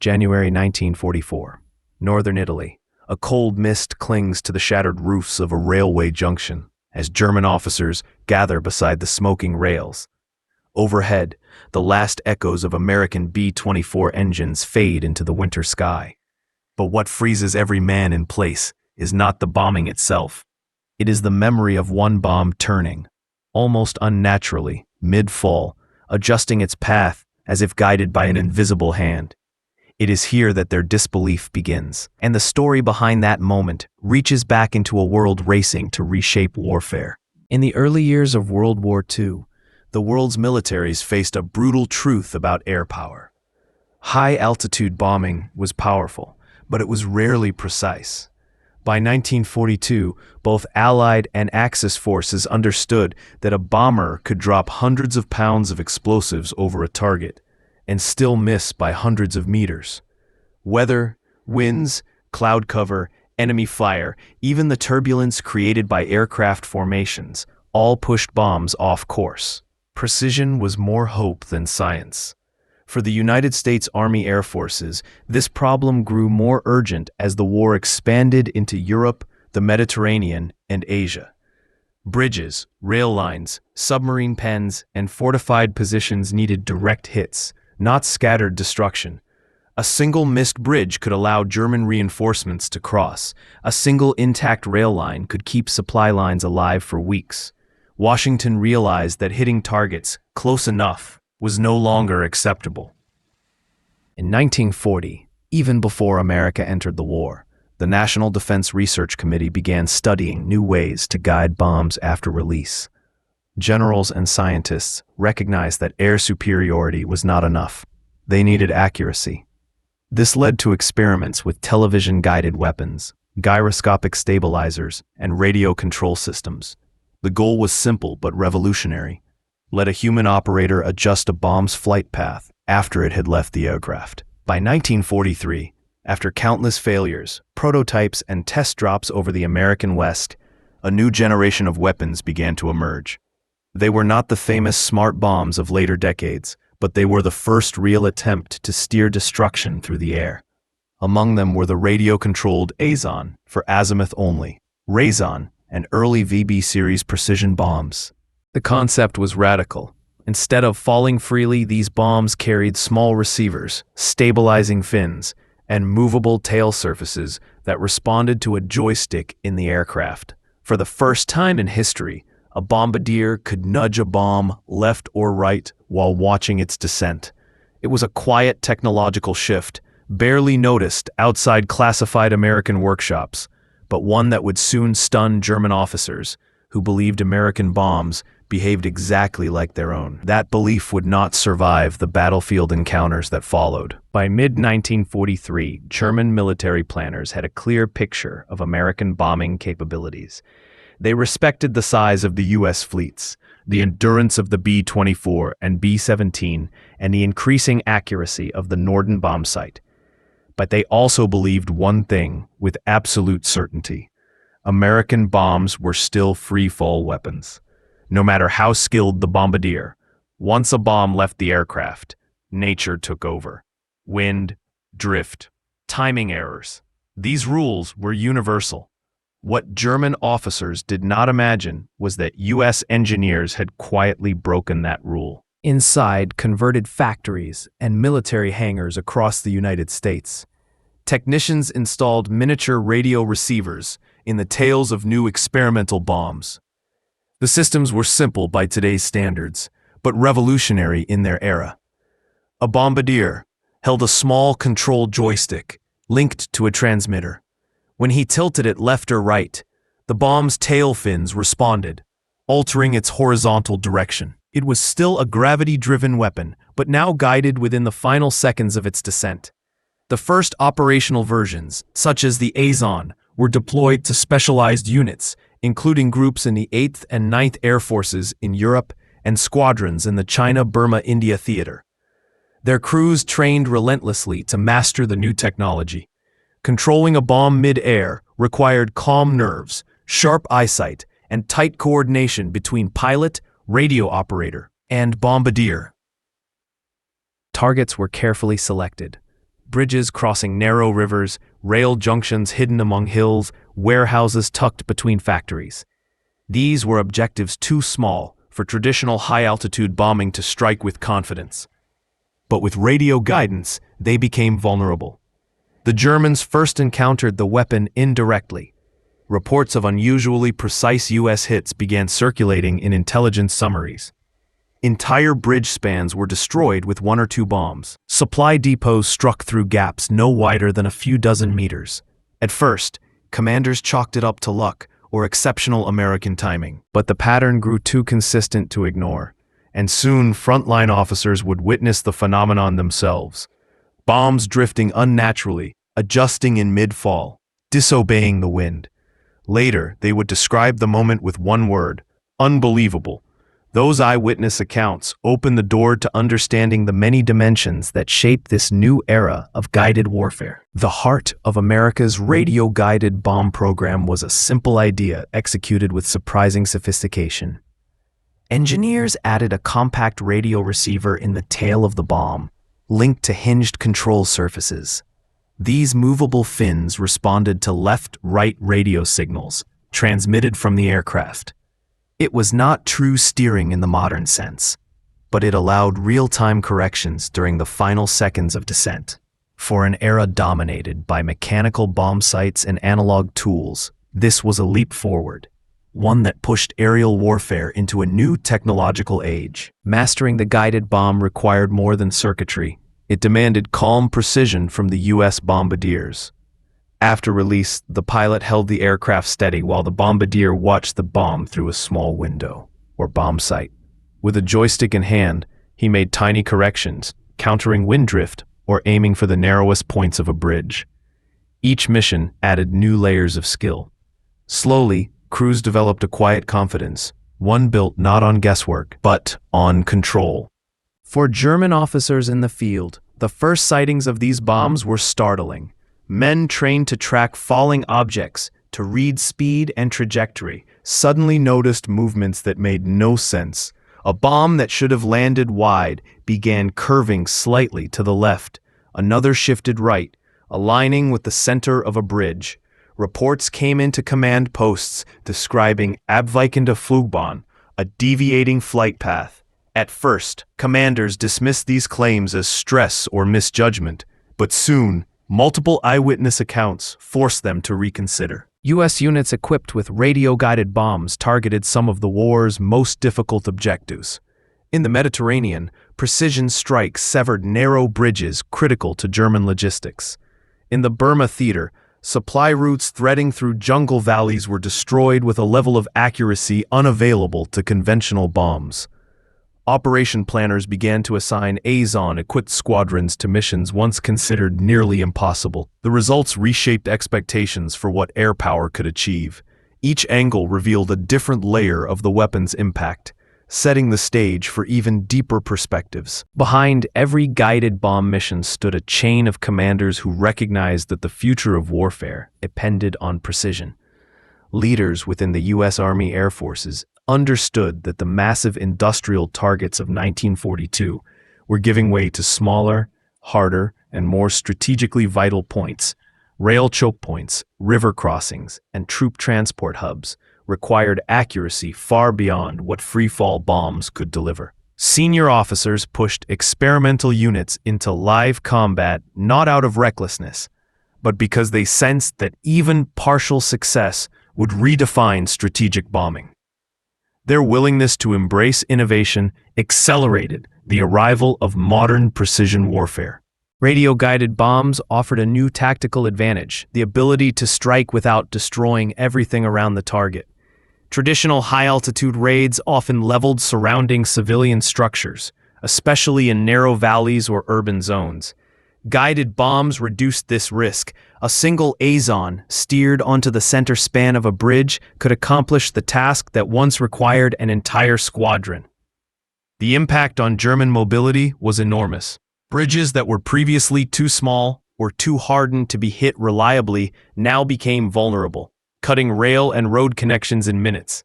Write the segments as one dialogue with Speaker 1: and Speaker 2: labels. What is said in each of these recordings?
Speaker 1: January 1944. Northern Italy. A cold mist clings to the shattered roofs of a railway junction as German officers gather beside the smoking rails. Overhead, the last echoes of American B-24 engines fade into the winter sky. But what freezes every man in place is not the bombing itself. It is the memory of one bomb turning, almost unnaturally, mid-fall, adjusting its path as if guided by an invisible hand. It is here that their disbelief begins, and the story behind that moment reaches back into a world racing to reshape warfare. In the early years of World War II, the world's militaries faced a brutal truth about air power. High-altitude bombing was powerful, but it was rarely precise. By 1942, both Allied and Axis forces understood that a bomber could drop hundreds of pounds of explosives over a target and still miss by hundreds of meters. Weather, winds, cloud cover, enemy fire, even the turbulence created by aircraft formations, all pushed bombs off course. Precision was more hope than science. For the United States Army Air Forces, this problem grew more urgent as the war expanded into Europe, the Mediterranean, and Asia. Bridges, rail lines, submarine pens, and fortified positions needed direct hits, not scattered destruction. A single missed bridge could allow German reinforcements to cross. A single intact rail line could keep supply lines alive for weeks. Washington realized that hitting targets close enough was no longer acceptable. In 1940, even before America entered the war, the National Defense Research Committee began studying new ways to guide bombs after release. Generals and scientists recognized that air superiority was not enough. They needed accuracy. This led to experiments with television-guided weapons, gyroscopic stabilizers, and radio control systems. The goal was simple but revolutionary. Let a human operator adjust a bomb's flight path after it had left the aircraft. By 1943, after countless failures, prototypes, and test drops over the American West, a new generation of weapons began to emerge. They were not the famous smart bombs of later decades, but they were the first real attempt to steer destruction through the air. Among them were the radio-controlled Azon, for azimuth only, Razon, and early VB series precision bombs. The concept was radical. Instead of falling freely, these bombs carried small receivers, stabilizing fins, and movable tail surfaces that responded to a joystick in the aircraft. For the first time in history, a bombardier could nudge a bomb left or right while watching its descent. It was a quiet technological shift, barely noticed outside classified American workshops, but one that would soon stun German officers who believed American bombs behaved exactly like their own. That belief would not survive the battlefield encounters that followed. By mid-1943, German military planners had a clear picture of American bombing capabilities. They respected the size of the U.S. fleets, the endurance of the B-24 and B-17, and the increasing accuracy of the Norden bomb sight. But they also believed one thing with absolute certainty. American bombs were still free-fall weapons. No matter how skilled the bombardier, once a bomb left the aircraft, nature took over. Wind, drift, timing errors. These rules were universal. What German officers did not imagine was that U.S. engineers had quietly broken that rule. Inside converted factories and military hangars across the United States, technicians installed miniature radio receivers in the tails of new experimental bombs. The systems were simple by today's standards, but revolutionary in their era. A bombardier held a small control joystick linked to a transmitter. When he tilted it left or right, the bomb's tail fins responded, altering its horizontal direction. It was still a gravity-driven weapon, but now guided within the final seconds of its descent. The first operational versions, such as the Azon, were deployed to specialized units, including groups in the 8th and 9th Air Forces in Europe and squadrons in the China-Burma-India theater. Their crews trained relentlessly to master the new technology. Controlling a bomb mid-air required calm nerves, sharp eyesight, and tight coordination between pilot, radio operator, and bombardier. Targets were carefully selected. bridges crossing narrow rivers, rail junctions hidden among hills, warehouses tucked between factories. These were objectives too small for traditional high-altitude bombing to strike with confidence. But with radio guidance, they became vulnerable. The Germans first encountered the weapon indirectly. Reports of unusually precise U.S. hits began circulating in intelligence summaries. Entire bridge spans were destroyed with 1 or 2 bombs. Supply depots struck through gaps no wider than a few dozen meters. At first, commanders chalked it up to luck or exceptional American timing. But the pattern grew too consistent to ignore, and soon frontline officers would witness the phenomenon themselves. Bombs drifting unnaturally, adjusting in mid-fall, disobeying the wind. Later, they would describe the moment with one word: unbelievable. Those eyewitness accounts opened the door to understanding the many dimensions that shaped this new era of guided warfare. The heart of America's radio-guided bomb program was a simple idea executed with surprising sophistication. Engineers added a compact radio receiver in the tail of the bomb, linked to hinged control surfaces. These movable fins responded to left-right radio signals transmitted from the aircraft. It was not true steering in the modern sense, but it allowed real-time corrections during the final seconds of descent. For an era dominated by mechanical bomb sights and analog tools, this was a leap forward, one that pushed aerial warfare into a new technological age. Mastering the guided bomb required more than circuitry. It demanded calm precision from the U.S. bombardiers. After release, the pilot held the aircraft steady while the bombardier watched the bomb through a small window, or bomb sight. With a joystick in hand, he made tiny corrections, countering wind drift or aiming for the narrowest points of a bridge. Each mission added new layers of skill. Slowly, crews developed a quiet confidence, one built not on guesswork, but on control. For German officers in the field, the first sightings of these bombs were startling. Men trained to track falling objects, to read speed and trajectory, suddenly noticed movements that made no sense. A bomb that should have landed wide began curving slightly to the left. Another shifted right, aligning with the center of a bridge. Reports came into command posts describing abweichende Flugbahn, a deviating flight path. At first, commanders dismissed these claims as stress or misjudgment, but soon, multiple eyewitness accounts forced them to reconsider. U.S. units equipped with radio-guided bombs targeted some of the war's most difficult objectives. In the Mediterranean, precision strikes severed narrow bridges critical to German logistics. In the Burma theater, supply routes threading through jungle valleys were destroyed with a level of accuracy unavailable to conventional bombs. Operation planners began to assign Azon-equipped squadrons to missions once considered nearly impossible. The results reshaped expectations for what air power could achieve. Each angle revealed a different layer of the weapon's impact, setting the stage for even deeper perspectives. Behind every guided bomb mission stood a chain of commanders who recognized that the future of warfare depended on precision. Leaders within the U.S. Army Air Forces understood that the massive industrial targets of 1942 were giving way to smaller, harder, and more strategically vital points. Rail choke points, river crossings, and troop transport hubs required accuracy far beyond what free-fall bombs could deliver. Senior officers pushed experimental units into live combat not out of recklessness, but because they sensed that even partial success would redefine strategic bombing. Their willingness to embrace innovation accelerated the arrival of modern precision warfare. Radio-guided bombs offered a new tactical advantage, the ability to strike without destroying everything around the target. Traditional high-altitude raids often leveled surrounding civilian structures, especially in narrow valleys or urban zones. Guided bombs reduced this risk. A single Azon steered onto the center span of a bridge could accomplish the task that once required an entire squadron. The impact on German mobility was enormous. Bridges that were previously too small or too hardened to be hit reliably now became vulnerable, cutting rail and road connections in minutes.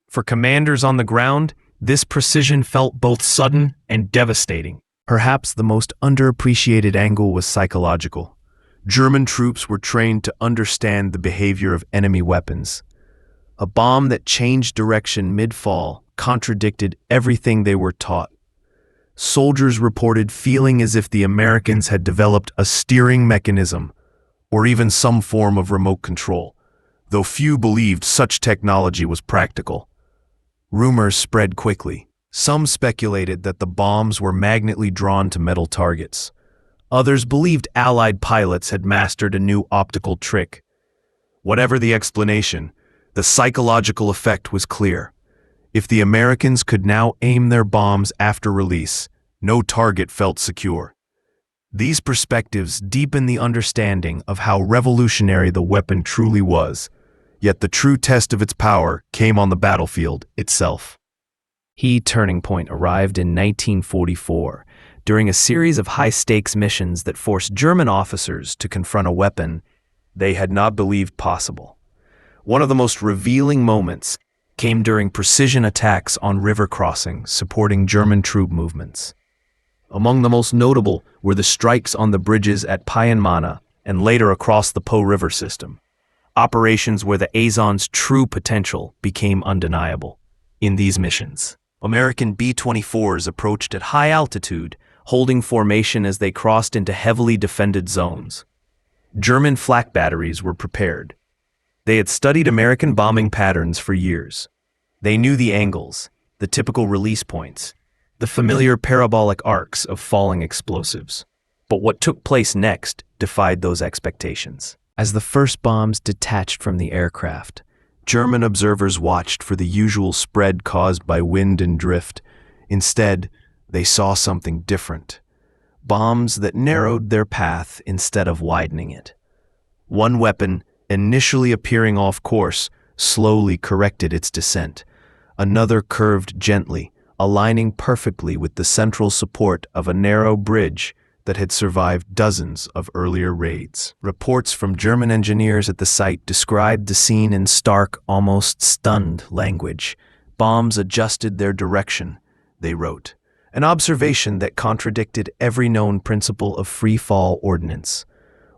Speaker 1: For commanders on the ground, this precision felt both sudden and devastating. Perhaps the most underappreciated angle was psychological. German troops were trained to understand the behavior of enemy weapons. A bomb that changed direction mid-fall contradicted everything they were taught. Soldiers reported feeling as if the Americans had developed a steering mechanism or even some form of remote control, though few believed such technology was practical. Rumors spread quickly. Some speculated that the bombs were magnetically drawn to metal targets. Others believed Allied pilots had mastered a new optical trick. Whatever the explanation, the psychological effect was clear. If the Americans could now aim their bombs after release, no target felt secure. These perspectives deepen the understanding of how revolutionary the weapon truly was, yet the true test of its power came on the battlefield itself. The turning point arrived in 1944, during a series of high-stakes missions that forced German officers to confront a weapon they had not believed possible. One of the most revealing moments came during precision attacks on river crossings supporting German troop movements. Among the most notable were the strikes on the bridges at Payamana and later across the Po River system, operations where the Azon's true potential became undeniable. In these missions, American B-24s approached at high altitude, holding formation as they crossed into heavily defended zones. German flak batteries were prepared. They had studied American bombing patterns for years. They knew the angles, the typical release points, the familiar parabolic arcs of falling explosives. But what took place next defied those expectations. As the first bombs detached from the aircraft, German observers watched for the usual spread caused by wind and drift. Instead, they saw something different. Bombs that narrowed their path instead of widening it. One weapon, initially appearing off course, slowly corrected its descent. Another curved gently, aligning perfectly with the central support of a narrow bridge that had survived dozens of earlier raids. Reports from German engineers at the site described the scene in stark, almost stunned language. Bombs adjusted their direction, they wrote, an observation that contradicted every known principle of free-fall ordnance.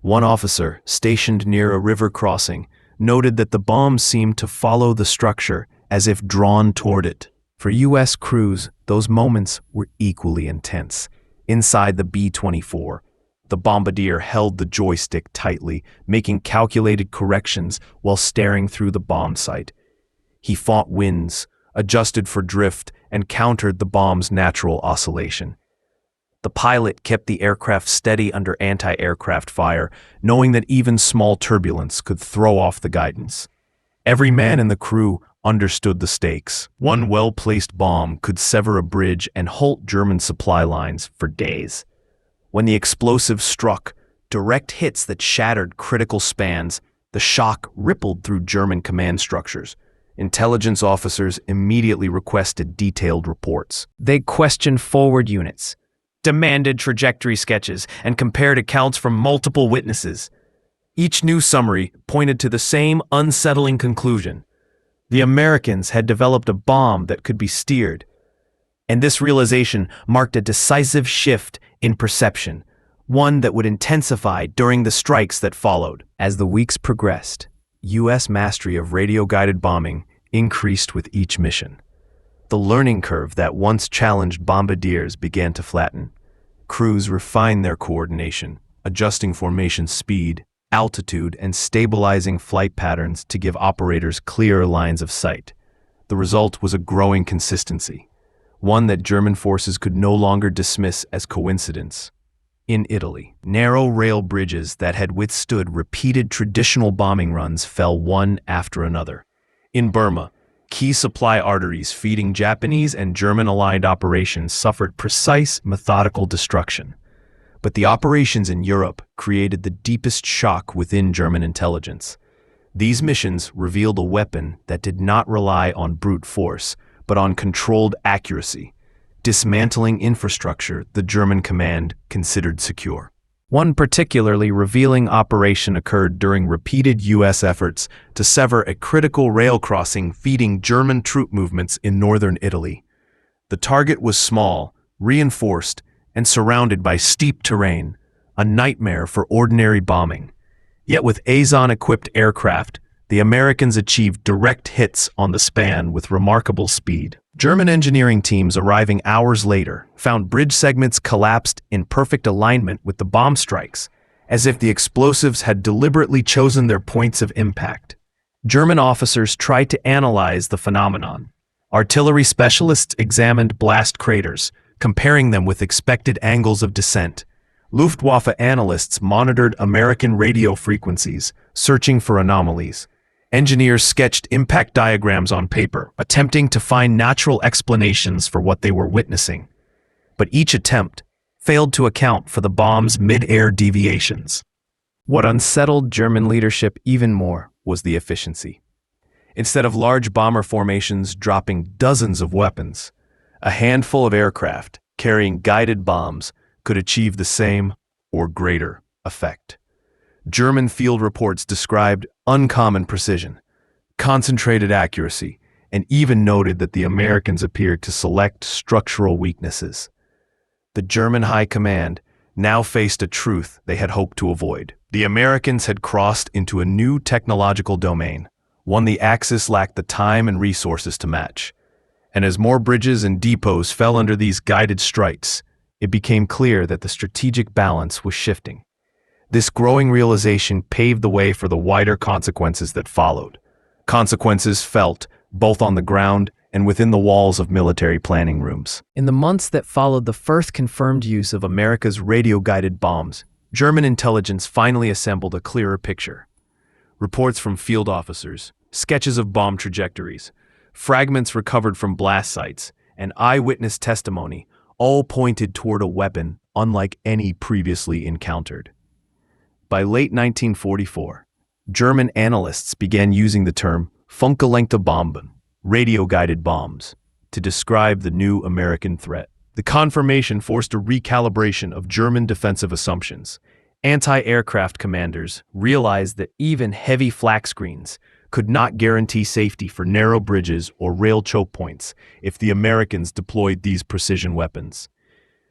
Speaker 1: One officer, stationed near a river crossing, noted that the bombs seemed to follow the structure as if drawn toward it. For U.S. crews, those moments were equally intense. Inside the B-24, the bombardier held the joystick tightly, making calculated corrections while staring through the bomb sight. He fought winds, adjusted for drift, and countered the bomb's natural oscillation. The pilot kept the aircraft steady under anti-aircraft fire, knowing that even small turbulence could throw off the guidance. Every man in the crew understood the stakes. One well-placed bomb could sever a bridge and halt German supply lines for days. When the explosive struck, direct hits that shattered critical spans, the shock rippled through German command structures. Intelligence officers immediately requested detailed reports. They questioned forward units, demanded trajectory sketches, and compared accounts from multiple witnesses. Each new summary pointed to the same unsettling conclusion. The Americans had developed a bomb that could be steered, and this realization marked a decisive shift in perception, one that would intensify during the strikes that followed. As the weeks progressed, U.S. mastery of radio-guided bombing increased with each mission. The learning curve that once challenged bombardiers began to flatten. Crews refined their coordination, adjusting formation speed, altitude, and stabilizing flight patterns to give operators clearer lines of sight. The result was a growing consistency, one that German forces could no longer dismiss as coincidence. In Italy, narrow rail bridges that had withstood repeated traditional bombing runs fell one after another. In Burma, key supply arteries feeding Japanese and German-aligned operations suffered precise, methodical destruction. But the operations in Europe created the deepest shock within German intelligence. These missions revealed a weapon that did not rely on brute force, but on controlled accuracy, dismantling infrastructure the German command considered secure. One particularly revealing operation occurred during repeated U.S. efforts to sever a critical rail crossing feeding German troop movements in northern Italy. The target was small, reinforced, and surrounded by steep terrain, a nightmare for ordinary bombing. Yet with Azon-equipped aircraft, the Americans achieved direct hits on the span with remarkable speed. German engineering teams arriving hours later found bridge segments collapsed in perfect alignment with the bomb strikes, as if the explosives had deliberately chosen their points of impact. German officers tried to analyze the phenomenon. Artillery specialists examined blast craters, comparing them with expected angles of descent. Luftwaffe analysts monitored American radio frequencies, searching for anomalies. Engineers sketched impact diagrams on paper, attempting to find natural explanations for what they were witnessing. But each attempt failed to account for the bomb's mid-air deviations. What unsettled German leadership even more was the efficiency. Instead of large bomber formations dropping dozens of weapons, a handful of aircraft carrying guided bombs could achieve the same or greater effect. German field reports described uncommon precision, concentrated accuracy, and even noted that the Americans appeared to select structural weaknesses. The German high command now faced a truth they had hoped to avoid. The Americans had crossed into a new technological domain, one the Axis lacked the time and resources to match. And as more bridges and depots fell under these guided strikes, it became clear that the strategic balance was shifting. This growing realization paved the way for the wider consequences that followed. Consequences felt both on the ground and within the walls of military planning rooms. In the months that followed the first confirmed use of America's radio-guided bombs, German intelligence finally assembled a clearer picture. Reports from field officers, sketches of bomb trajectories, fragments recovered from blast sites, and eyewitness testimony all pointed toward a weapon unlike any previously encountered. By late 1944, German analysts began using the term Funkgelenkte Bomben, radio-guided bombs, to describe the new American threat. The confirmation forced a recalibration of German defensive assumptions. Anti-aircraft commanders realized that even heavy flak screens could not guarantee safety for narrow bridges or rail choke points if the Americans deployed these precision weapons.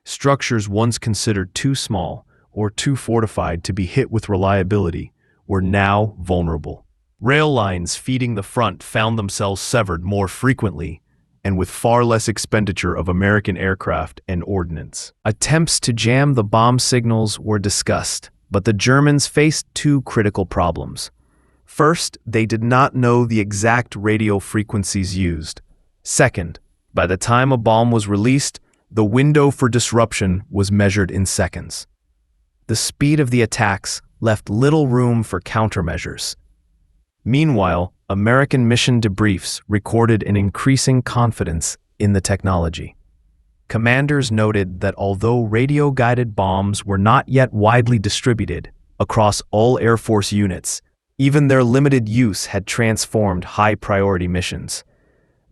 Speaker 1: Structures once considered too small or too fortified to be hit with reliability were now vulnerable. Rail lines feeding the front found themselves severed more frequently and with far less expenditure of American aircraft and ordnance. Attempts to jam the bomb signals were discussed, but the Germans faced two critical problems. First, they did not know the exact radio frequencies used. Second, by the time a bomb was released, the window for disruption was measured in seconds. The speed of the attacks left little room for countermeasures. Meanwhile, American mission debriefs recorded an increasing confidence in the technology. Commanders noted that although radio-guided bombs were not yet widely distributed across all Air Force units, even their limited use had transformed high-priority missions.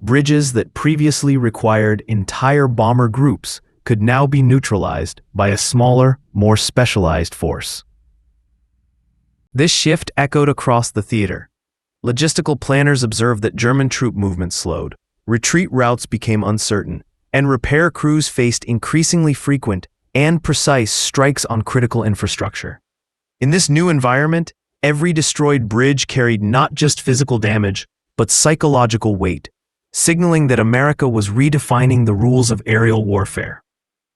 Speaker 1: Bridges that previously required entire bomber groups could now be neutralized by a smaller, more specialized force. This shift echoed across the theater. Logistical planners observed that German troop movement slowed, retreat routes became uncertain, and repair crews faced increasingly frequent and precise strikes on critical infrastructure. In this new environment, every destroyed bridge carried not just physical damage, but psychological weight, signaling that America was redefining the rules of aerial warfare.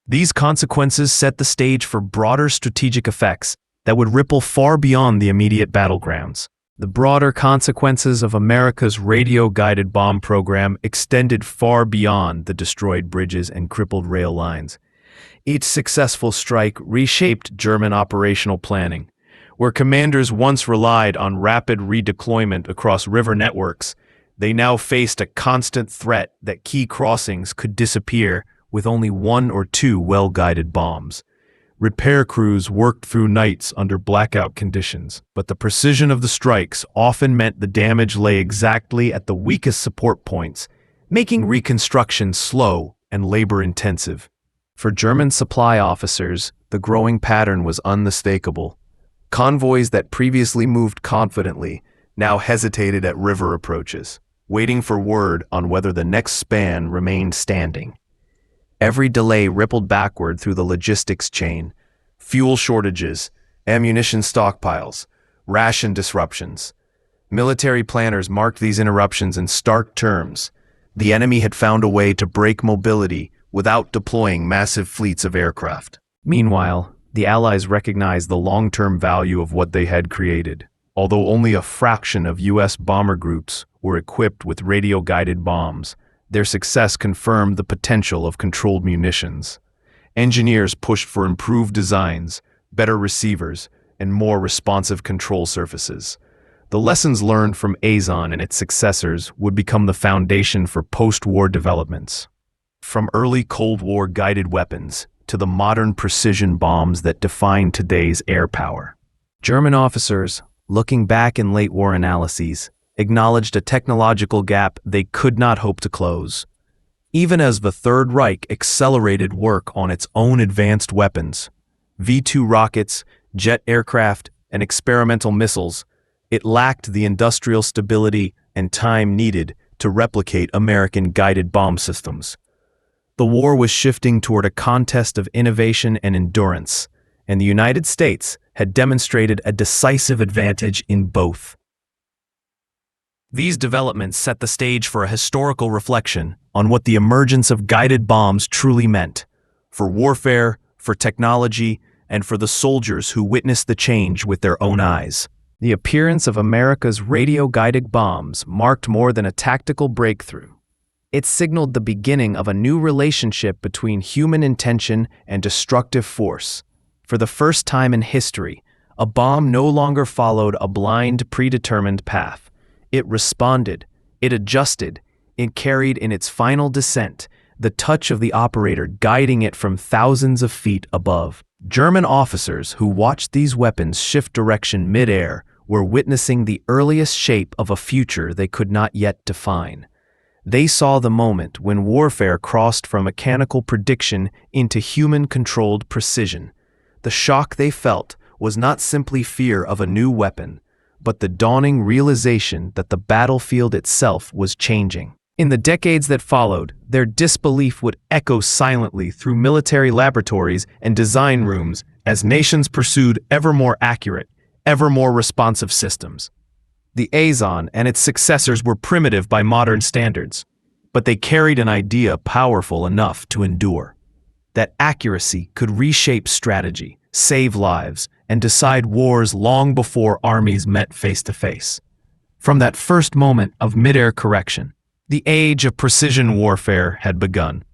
Speaker 1: These consequences set the stage for broader strategic effects that would ripple far beyond the immediate battlegrounds. The broader consequences of America's radio-guided bomb program extended far beyond the destroyed bridges and crippled rail lines. Each successful strike reshaped German operational planning. Where commanders once relied on rapid redeployment across river networks, they now faced a constant threat that key crossings could disappear with only one or two well-guided bombs. Repair crews worked through nights under blackout conditions, but the precision of the strikes often meant the damage lay exactly at the weakest support points, making reconstruction slow and labor-intensive. For German supply officers, the growing pattern was unmistakable. Convoys that previously moved confidently now hesitated at river approaches, waiting for word on whether the next span remained standing. Every delay rippled backward through the logistics chain. Fuel shortages, ammunition stockpiles, ration disruptions. Military planners marked these interruptions in stark terms. The enemy had found a way to break mobility without deploying massive fleets of aircraft. Meanwhile, the Allies recognized the long-term value of what they had created. Although only a fraction of U.S. bomber groups were equipped with radio-guided bombs, their success confirmed the potential of controlled munitions. Engineers pushed for improved designs, better receivers, and more responsive control surfaces. The lessons learned from Azon and its successors would become the foundation for post-war developments. From early Cold War guided weapons to the modern precision bombs that define today's air power. German officers, looking back in late war analyses, acknowledged a technological gap they could not hope to close. Even as the Third Reich accelerated work on its own advanced weapons, V-2 rockets, jet aircraft, and experimental missiles, it lacked the industrial stability and time needed to replicate American guided bomb systems. The war was shifting toward a contest of innovation and endurance, and the United States had demonstrated a decisive advantage in both. These developments set the stage for a historical reflection on what the emergence of guided bombs truly meant, for warfare, for technology, and for the soldiers who witnessed the change with their own eyes. The appearance of America's radio-guided bombs marked more than a tactical breakthrough. It signaled the beginning of a new relationship between human intention and destructive force. For the first time in history, a bomb no longer followed a blind, predetermined path. It responded, it adjusted, it carried in its final descent the touch of the operator guiding it from thousands of feet above. German officers who watched these weapons shift direction mid-air were witnessing the earliest shape of a future they could not yet define. They saw the moment when warfare crossed from mechanical prediction into human-controlled precision. The shock they felt was not simply fear of a new weapon, but the dawning realization that the battlefield itself was changing. In the decades that followed, their disbelief would echo silently through military laboratories and design rooms as nations pursued ever more accurate, ever more responsive systems. The Azon and its successors were primitive by modern standards, but they carried an idea powerful enough to endure. That accuracy could reshape strategy, save lives, and decide wars long before armies met face to face. From that first moment of mid-air correction, the age of precision warfare had begun.